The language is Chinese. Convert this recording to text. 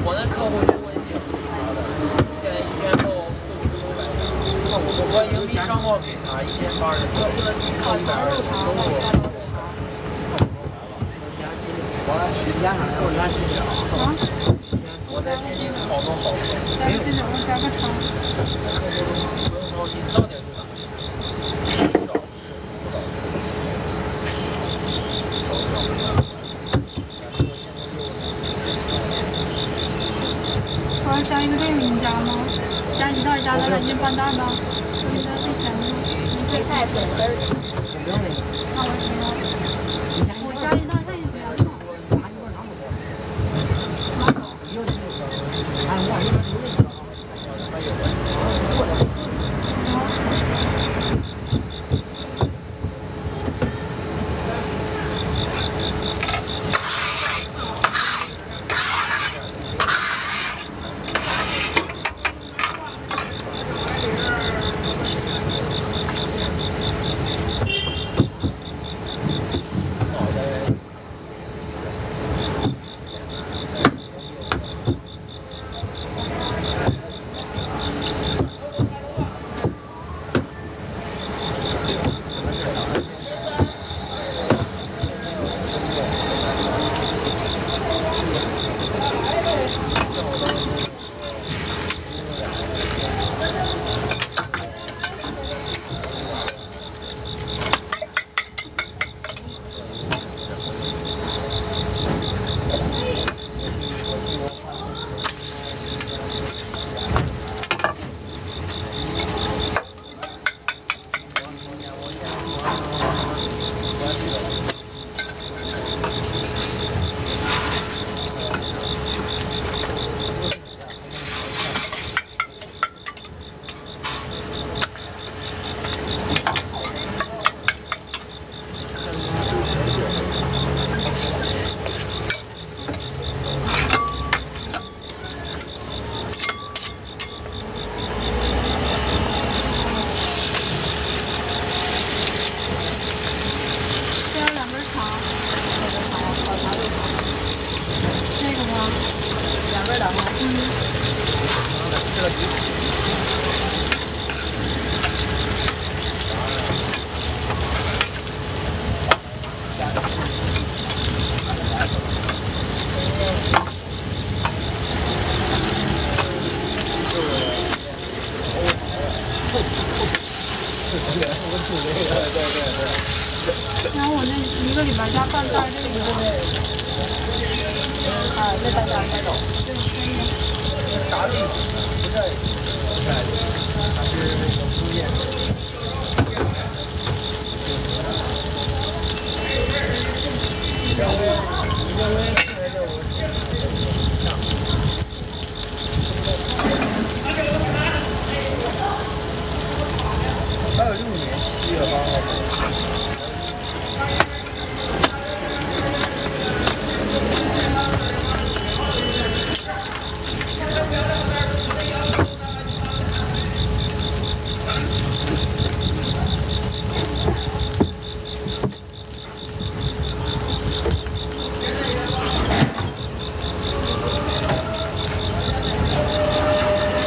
我那客户就问你，现在一天后我已经上过给他1080，靠120我在天津好多好客，没有，不用操心，到点就打。我要加一个电影加吗？加一袋加到2斤半袋吧。你的最便宜，你最太便宜。那我知道。我加一袋剩一些。然后我那1个礼拜加半袋这个。那大家带走。对，可以。啥意思？不是，它是那个敷衍。你认为？